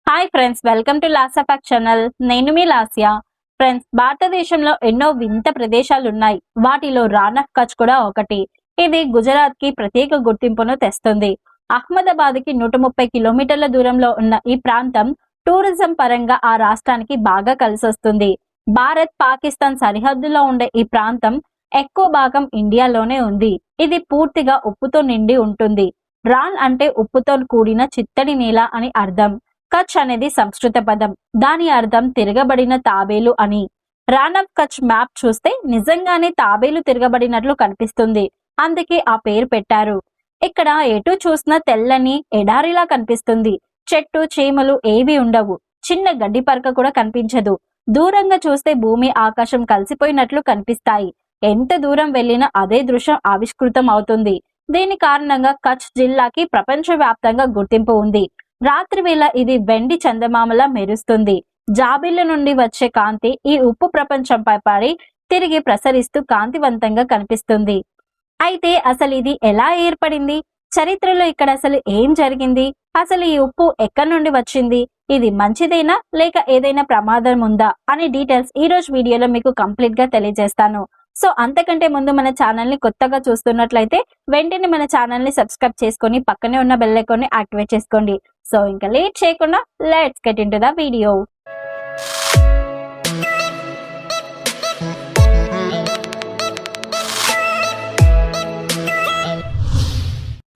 Hi friends, welcome to Lasya fact channel. నేను మీ Lasya. Friends, భారతదేశంలో ఎన్నో వింత ప్రదేశాలు ఉన్నాయి. వాటిలో రాన్ ఆఫ్ కచ్ కూడా ఒకటి. ఇది గుజరాత్ కి ప్రత్యేక గుర్తింపును తెస్తుంది. అహ్మదాబాద్ కి 130 కిలోమీటర్ల దూరంలో ఉన్న ఈ ప్రాంతం టూరిజం పరంగా ఆ రాష్ట్రానికి బాగా కలిసొస్తుంది. భారత్ పాకిస్తాన్ సరిహద్దులో ఉండే ఈ ప్రాంతం ఎక్కువ భాగం ఇండియాలోనే ఉంది. ఇది పూర్తిగా ఉప్పుతో నిండి ఉంటుంది. రాన్ అంటే ఉప్పుతో కూడిన చిత్తడి నేల అని అర్థం. కచ్ అనేది సంస్కృత పదం. దాని అర్థం తిరగబడిన తాబేలు అని. రాన్ ఆఫ్ కచ్ మ్యాప్ చూస్తే నిజంగానే తాబేలు తిరగబడినట్లు కనిపిస్తుంది. అందుకే ఆ పేరు పెట్టారు. ఇక్కడ ఎటు చూసినా తెల్లని ఎడారిలా కనిపిస్తుంది. చెట్టు చేమలు ఏవి ఉండవు. చిన్న గడ్డి పరక కూడా కనిపించదు. దూరంగా చూస్తే భూమి ఆకాశం కలిసిపోయినట్లు కనిపిస్తాయి. ఎంత దూరం వెళ్ళినా అదే దృశ్యం ఆవిష్కృతం అవుతుంది. దీని కారణంగా కచ్ జిల్లాకి ప్రపంచవ్యాప్తంగా గుర్తింపు ఉంది. రాత్రి వేళ ఇది వెండి చందమామలా మెరుస్తుంది. జాబిల్లు నుండి వచ్చే కాంతి ఈ ఉప్పు ప్రపంచంపై పడి తిరిగి ప్రసరిస్తూ కాంతివంతంగా కనిపిస్తుంది. అయితే అసలు ఇది ఎలా ఏర్పడింది? చరిత్రలో ఇక్కడ అసలు ఏం జరిగింది? అసలు ఈ ఉప్పు ఎక్కడి నుండి వచ్చింది? ఇది మంచిదేనా లేక ఏదైనా ప్రమాదం ఉందా అనే డీటెయిల్స్ ఈ రోజు వీడియోలో మీకు కంప్లీట్ గా తెలియజేస్తాను. సో అంతకంటే ముందు మన ఛానల్ ని కొత్తగా చూస్తున్నట్లయితే వెంటనే మన ఛానల్ ని సబ్స్క్రైబ్ చేసుకొని పక్కనే ఉన్న బెల్ ఐకాన్ ని యాక్టివేట్ చేసుకోండి. సో ఇంకా లేట్ చేయకుండా let's get into the video.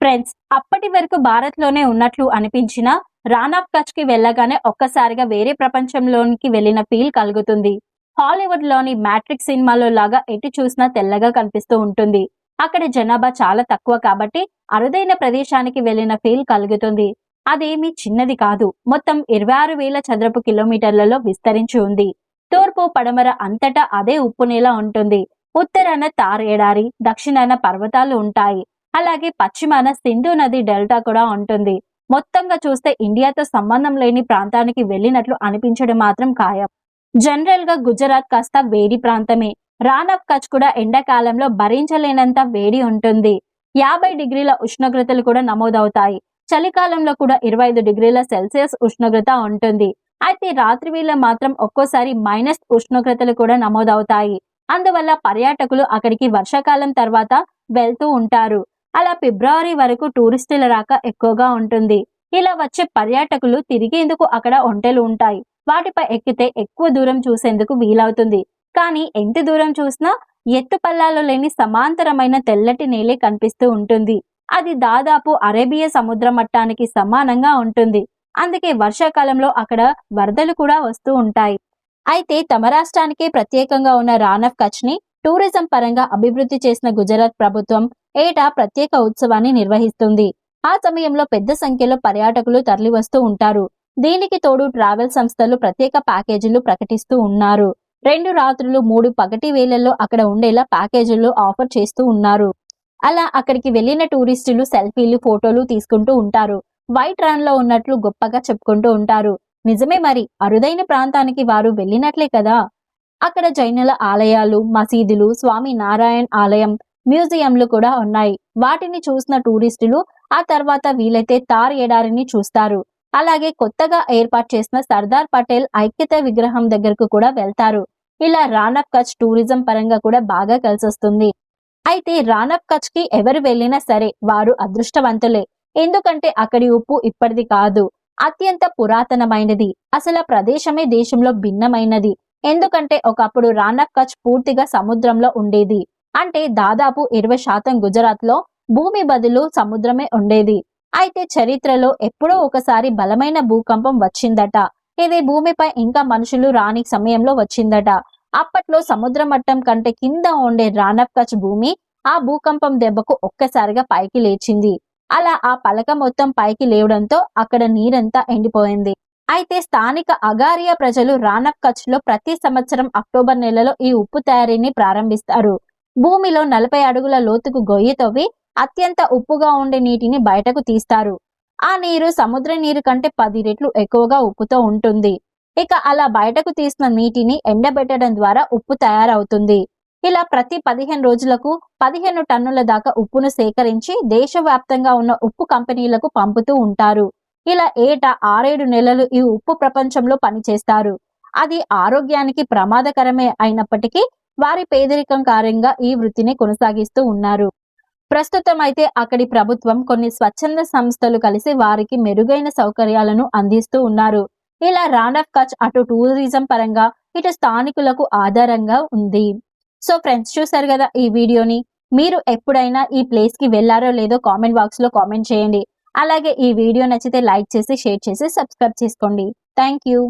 Friends, అప్పటి వరకు భారత్ లోనే ఉన్నట్లు అనిపించిన రాన్ ఆఫ్ కచ్ కి వెళ్ళగానే ఒక్కసారిగా వేరే ప్రపంచంలోనికి వెళ్ళిన ఫీల్ కలుగుతుంది. హాలీవుడ్ లోని మ్యాట్రిక్స్ సినిమాలో లాగా ఎటు చూసినా తెల్లగా కనిపిస్తూ ఉంటుంది. అక్కడ జనాభా చాలా తక్కువ కాబట్టి అరుదైన ప్రదేశానికి వెళ్ళిన ఫీల్ కలుగుతుంది. అదేమీ చిన్నది కాదు. మొత్తం 26,000 చదరపు కిలోమీటర్లలో విస్తరించి ఉంది. తూర్పు పడమర అంతటా అదే ఉప్పు నేల ఉంటుంది. ఉత్తరాన తార్ ఎడారి, దక్షిణాన పర్వతాలు ఉంటాయి. అలాగే పశ్చిమాన సింధు నది డెల్టా కూడా ఉంటుంది. మొత్తంగా చూస్తే ఇండియాతో సంబంధం లేని ప్రాంతానికి వెళ్ళినట్లు అనిపించడం మాత్రం ఖాయం. జనరల్ గా గుజరాత్ కాస్త వేడి ప్రాంతమే. రాన్ ఆఫ్ కచ్ కూడా ఎండాకాలంలో భరించలేనంత వేడి ఉంటుంది. 50 డిగ్రీల ఉష్ణోగ్రతలు కూడా నమోదవుతాయి. చలికాలంలో కూడా 25 డిగ్రీల సెల్సియస్ ఉష్ణోగ్రత ఉంటుంది. అయితే రాత్రి వేళ మాత్రం ఒక్కోసారి మైనస్ ఉష్ణోగ్రతలు కూడా నమోదవుతాయి. అందువల్ల పర్యాటకులు అక్కడికి వర్షాకాలం తర్వాత వెళ్తూ ఉంటారు. అలా ఫిబ్రవరి వరకు టూరిస్టుల రాక ఎక్కువగా ఉంటుంది. ఇలా వచ్చే పర్యాటకులు తిరిగేందుకు అక్కడ ఒంటెలు ఉంటాయి. వాటిపై ఎక్కితే ఎక్కువ దూరం చూసేందుకు వీలవుతుంది. కానీ ఎంత దూరం చూసినా ఎత్తు పల్లాలు లేని సమాంతరమైన తెల్లటి నేలే కనిపిస్తూ ఉంటుంది. అది దాదాపు అరేబియా సముద్ర మట్టానికి సమానంగా ఉంటుంది. అందుకే వర్షాకాలంలో అక్కడ వరదలు కూడా వస్తూ ఉంటాయి. అయితే తమ రాష్ట్రానికే ప్రత్యేకంగా ఉన్న రాన్ ఆఫ్ కచ్ ని టూరిజం పరంగా అభివృద్ధి చేసిన గుజరాత్ ప్రభుత్వం ఏటా ప్రత్యేక ఉత్సవాన్ని నిర్వహిస్తుంది. ఆ సమయంలో పెద్ద సంఖ్యలో పర్యాటకులు తరలివస్తూ ఉంటారు. దీనికి తోడు ట్రావెల్ సంస్థలు ప్రత్యేక ప్యాకేజీలు ప్రకటిస్తూ ఉన్నారు. 2 రాత్రులు 3 పగటి వేళల్లో అక్కడ ఉండేలా ప్యాకేజీలు ఆఫర్ చేస్తూ ఉన్నారు. అలా అక్కడికి వెళ్లిన టూరిస్టులు సెల్ఫీలు, ఫోటోలు తీసుకుంటూ ఉంటారు. వైట్ రన్ లో ఉన్నట్లు గొప్పగా చెప్పుకుంటూ ఉంటారు. నిజమే, మరి అరుదైన ప్రాంతానికి వారు వెళ్ళినట్లే కదా. అక్కడ జైనుల ఆలయాలు, మసీదులు, స్వామి నారాయణ్ ఆలయం, మ్యూజియంలు కూడా ఉన్నాయి. వాటిని చూసిన టూరిస్టులు ఆ తర్వాత వీలైతే తార్ ఎడారిని చూస్తారు. అలాగే కొత్తగా ఏర్పాటు చేసిన సర్దార్ పటేల్ ఐక్యత విగ్రహం దగ్గరకు కూడా వెళ్తారు. ఇలా రాన్ ఆఫ్ కచ్ టూరిజం పరంగా కూడా బాగా కలిసొస్తుంది. అయితే రాన్ ఆఫ్ కచ్ కి ఎవరు వెళ్ళినా సరే వారు అదృష్టవంతులే. ఎందుకంటే అక్కడి ఉప్పు ఇప్పటిది కాదు, అత్యంత పురాతనమైనది. అసలు ఆ ప్రదేశమే దేశంలో భిన్నమైనది. ఎందుకంటే ఒకప్పుడు రాన్ ఆఫ్ కచ్ పూర్తిగా సముద్రంలో ఉండేది. అంటే దాదాపు 20% గుజరాత్ లో భూమి బదులు సముద్రమే ఉండేది. అయితే చరిత్రలో ఎప్పుడో ఒకసారి బలమైన భూకంపం వచ్చిందట. ఇది భూమిపై ఇంకా మనుషులు రాని సమయంలో వచ్చిందట. అప్పట్లో సముద్ర మట్టం కంటే కింద ఉండే రాన్ ఆఫ్ కచ్ భూమి ఆ భూకంపం దెబ్బకు ఒక్కసారిగా పైకి లేచింది. అలా ఆ పలక మొత్తం పైకి లేవడంతో అక్కడ నీరంతా ఎండిపోయింది. అయితే స్థానిక అగారియా ప్రజలు రాన్ ఆఫ్ కచ్ లో ప్రతి సంవత్సరం అక్టోబర్ నెలలో ఈ ఉప్పు తయారీని ప్రారంభిస్తారు. భూమిలో 40 అడుగుల లోతుకు గొయ్యి తవ్వి అత్యంత ఉప్పుగా ఉండే నీటిని బయటకు తీస్తారు. ఆ నీరు సముద్ర నీరు కంటే 10 రెట్లు ఎక్కువగా ఉప్పుతో ఉంటుంది. ఇక అలా బయటకు తీసిన నీటిని ఎండబెట్టడం ద్వారా ఉప్పు తయారవుతుంది. ఇలా ప్రతి 15 రోజులకు 15 టన్నుల దాకా ఉప్పును సేకరించి దేశవ్యాప్తంగా ఉన్న ఉప్పు కంపెనీలకు పంపుతూ ఉంటారు. ఇలా ఏటా 6-7 నెలలు ఈ ఉప్పు ప్రపంచంలో పనిచేస్తారు. అది ఆరోగ్యానికి ప్రమాదకరమే అయినప్పటికీ వారి పేదరికం కారణంగా ఈ వృత్తిని కొనసాగిస్తూ ఉన్నారు. ప్రస్తుతం అయితే అక్కడి ప్రభుత్వం కొన్ని స్వచ్ఛంద సంస్థలు కలిసి వారికి మెరుగైన సౌకర్యాలను అందిస్తూ ఉన్నారు. ఇలా రాన్ ఆఫ్ కచ్ అటు టూరిజం పరంగా ఇటు స్థానికులకు ఆధారంగా ఉంది. సో ఫ్రెండ్స్, చూసారు కదా ఈ వీడియోని. మీరు ఎప్పుడైనా ఈ ప్లేస్ కి వెళ్లారో లేదో కామెంట్ బాక్స్ లో కామెంట్ చేయండి. అలాగే ఈ వీడియో నచ్చితే లైక్ చేసి, షేర్ చేసి, సబ్స్క్రైబ్ చేసుకోండి. Thank you.